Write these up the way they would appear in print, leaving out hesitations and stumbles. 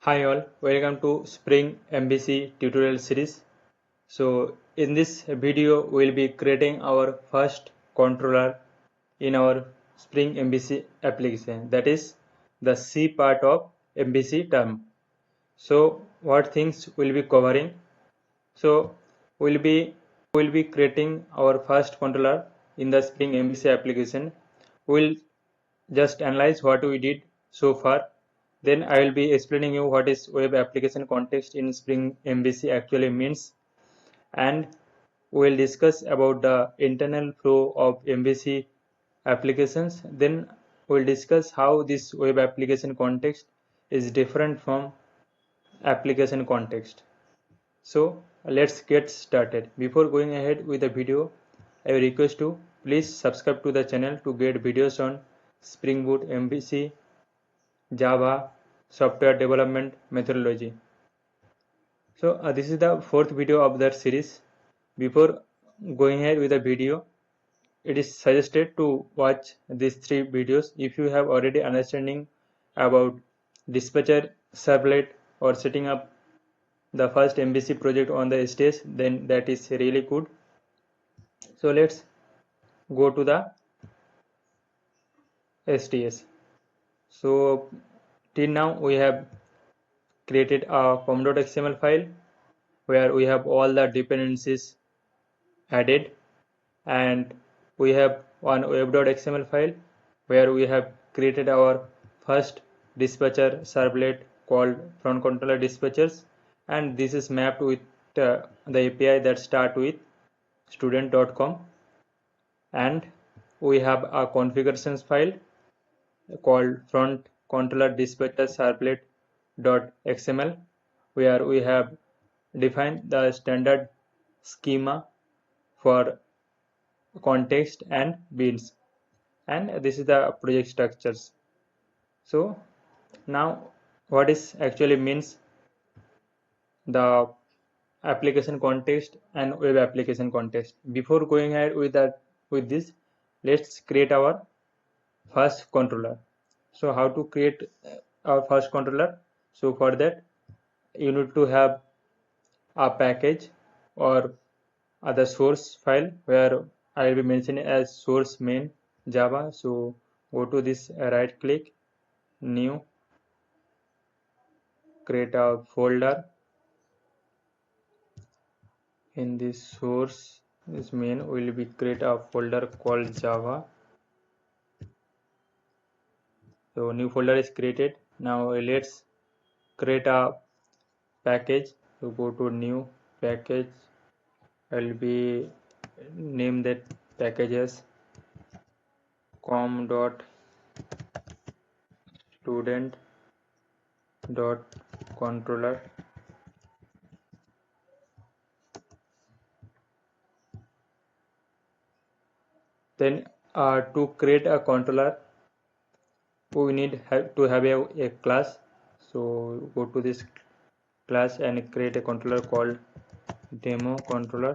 Hi all, welcome to Spring MVC tutorial series. So in this video we'll be creating our first controller in our Spring MVC application, that is the C part of MVC term. So what things we'll be covering? So we'll be creating our first controller in the Spring MVC application. We'll just analyze what we did so far. Then I will be explaining you what is web application context in Spring MVC actually means, and we will discuss about the internal flow of MVC applications. Then we will discuss how this web application context is different from application context. So let's get started. Before going ahead with the video, I request you please subscribe to the channel to get videos on Spring Boot MVC, Java, software development methodology. So this is the fourth video of that series. Before going ahead with the video, it is suggested to watch these three videos if you have already understanding about dispatcher servlet or setting up the first MVC project on the stage, then that is really good. So let's go to the STS. So till now we have created a pom.xml file where we have all the dependencies added, and we have one web.xml file where we have created our first dispatcher servlet called front controller dispatchers, and this is mapped with the API that start with student.com, and we have a configurations file called front controller dispatcher servlet.xml where we have defined the standard schema for context and beans, and this is the project structures. So now what is actually means the application context and web application context. Before going ahead with this, let's create our first controller. So how to create our first controller? So for that you need to have a package or other source file where I will be mentioning as source main Java. So go to this, right click, new, create a folder. In this source, this main will be create a folder called Java. So new folder is created. Now let's create a package. So go to new package. I'll be name that package as com.student.controller. Then to create a controller, we need to have a class. So go to this class and create a controller called demo controller.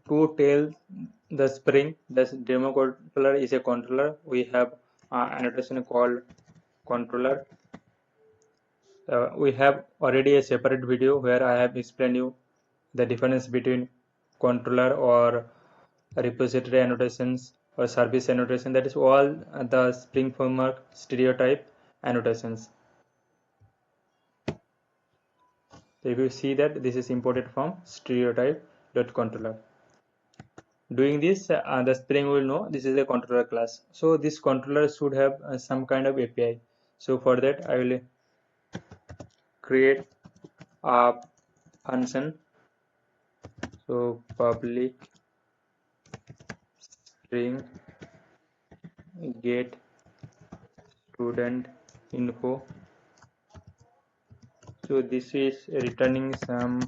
To tell the Spring, the demo controller is a controller. We have annotation called controller. We have already a separate video where I have explained you the difference between controller or repository annotations or service annotation. That is all the Spring framework stereotype annotations. So if you see that this is imported from stereotype.controller. Doing this, the Spring will know this is a controller class. So this controller should have some kind of API. So for that, I will create a function. So public string get student info. So this is returning some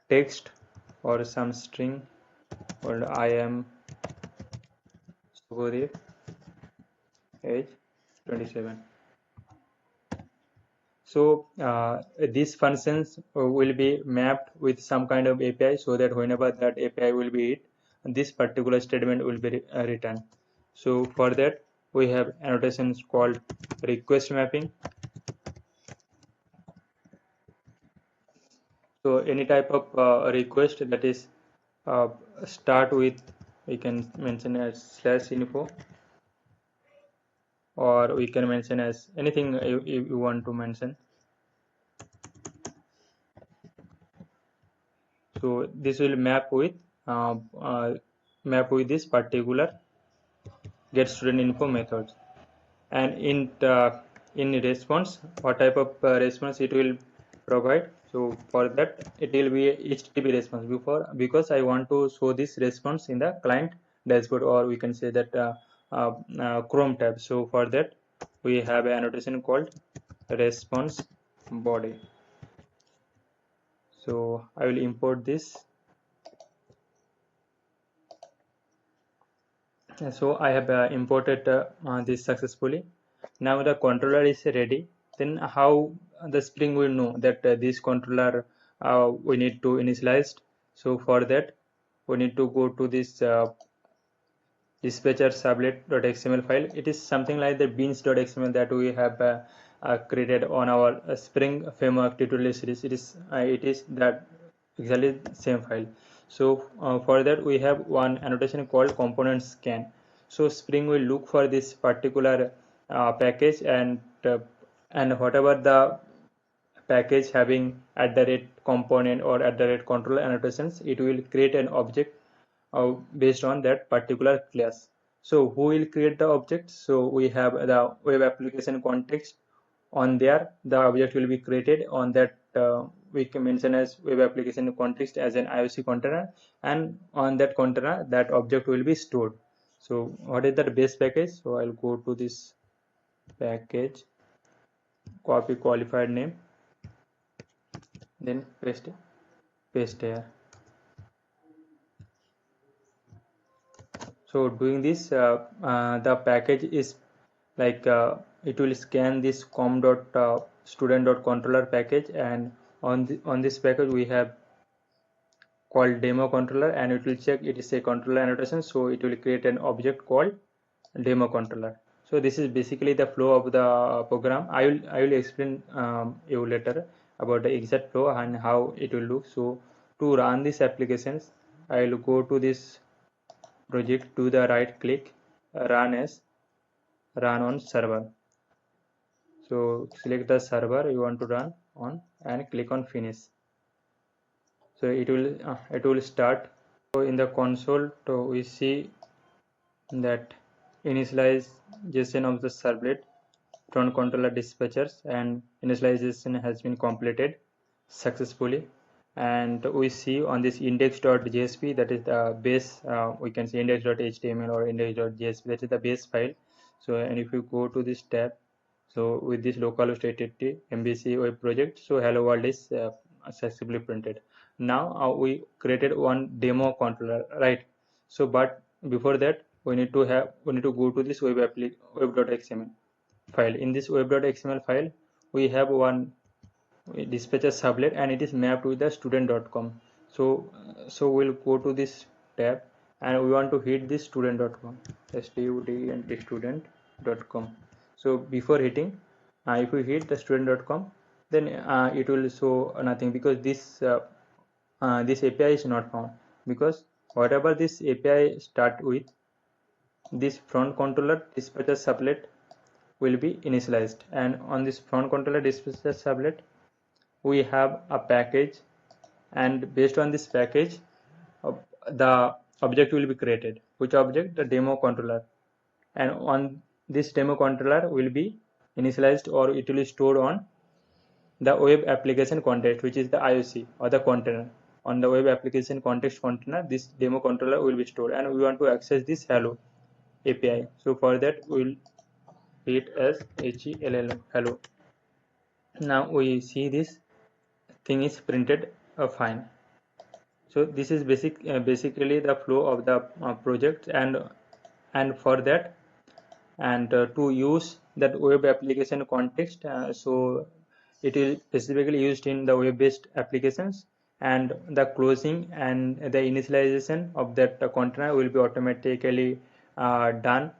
text or some string called I am Subodev, age 27. So these functions will be mapped with some kind of API, so that whenever that API will be hit, this particular statement will be returned. So for that we have annotations called request mapping. So any type of request that is start with, we can mention as /info, or we can mention as anything you want to mention. So this will map with this particular get student info methods. And in response, what type of response it will provide? So for that it will be a HTTP response because I want to show this response in the client dashboard, or we can say that Chrome tab. So for that we have an annotation called response body. So I will import this. So I have imported this successfully. Now the controller is ready. Then how the Spring will know that this controller we need to initialize? So for that we need to go to this DispatcherServlet.xml file. It is something like the beans.xml that we have created on our Spring framework tutorial series. It is that exactly same file. So for that we have one annotation called component scan. So Spring will look for this particular package, and whatever the package having @component or @controller annotations, it will create an object based on that particular class. So who will create the object? So we have the web application context. On there the object will be created. On that we can mention as web application context as an IOC container, and on that container that object will be stored. So what is that base package? So I'll go to this package, copy qualified name, then paste here. So doing this the package is like it will scan this com.student.controller package, and on this package we have called demo controller, and it will check it is a controller annotation, so it will create an object called demo controller. So this is basically the flow of the program. I will explain you later about the exact flow and how it will look. So to run these applications, I will go to this project, to the right click, run on server. So select the server you want to run on and click on finish. So it will start. So in the console, so we see that initialization of the servlet front controller dispatchers, and initialization has been completed successfully. And we see on this index.jsp, that is the base, we can say index.html or index.jsp, that is the base file. So and if you go to this tab, so with this localhost 8080 MVC web project, so hello world is successfully printed. Now we created one demo controller, right? So but before that we need to go to this web.xml file. In this web.xml file we have one DispatcherServlet, and it is mapped with the student.com. So we'll go to this tab, and we want to hit this student.com, student.com. So before hitting, if we hit the student.com, then it will show nothing, because this API is not found, because whatever this API start with, this front controller DispatcherServlet will be initialized, and on this front controller DispatcherServlet we have a package, and based on this package the object will be created. Which object? The demo controller. And on this demo controller will be initialized, or it will be stored on the web application context, which is the IOC or the container. On the web application context container, this demo controller will be stored, and we want to access this hello API. So for that we will hit as hello. Now we see this thing is printed fine. So this is basically the flow of the project, and for that, and to use that web application context, so it is specifically used in the web-based applications, and the closing and the initialization of that container will be automatically done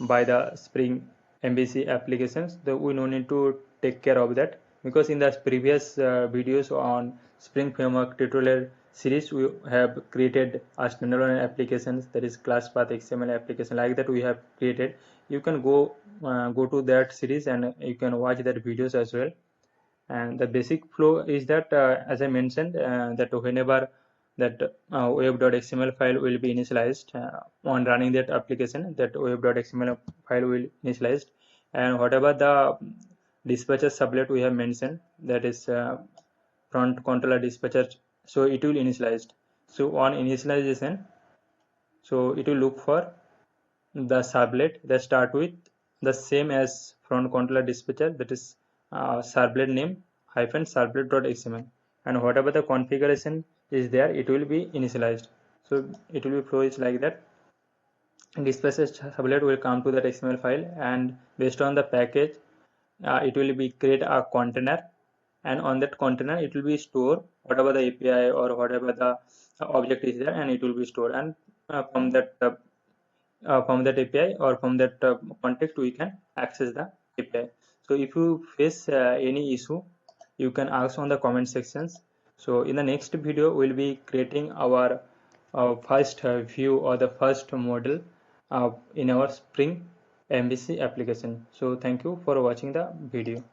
by the Spring MVC applications. We no need to take care of that, because in the previous videos on Spring Framework tutorial series, we have created a standalone applications, that is class path XML application, like that we have created. You can go to that series and you can watch that videos as well. And the basic flow is that, as I mentioned, that whenever that web.xml file will be initialized on running that application, that web.xml file will initialized, and whatever the dispatcher servlet we have mentioned, that is front controller dispatcher, so it will initialized. So on initialization, so it will look for the servlet that start with the same as front controller dispatcher, that is servlet name hyphen servlet.xml, and whatever the configuration is there, it will be initialized. So it will be flow is like that. DispatcherServlet will come to that XML file, and based on the package, it will be create a container, and on that container it will be store whatever the API or whatever the object is there, and it will be stored. And from that API or from that context, we can access the API. So if you face any issue, you can ask on the comment sections. So in the next video, we'll be creating our first view or the first model in our Spring MVC application. So thank you for watching the video.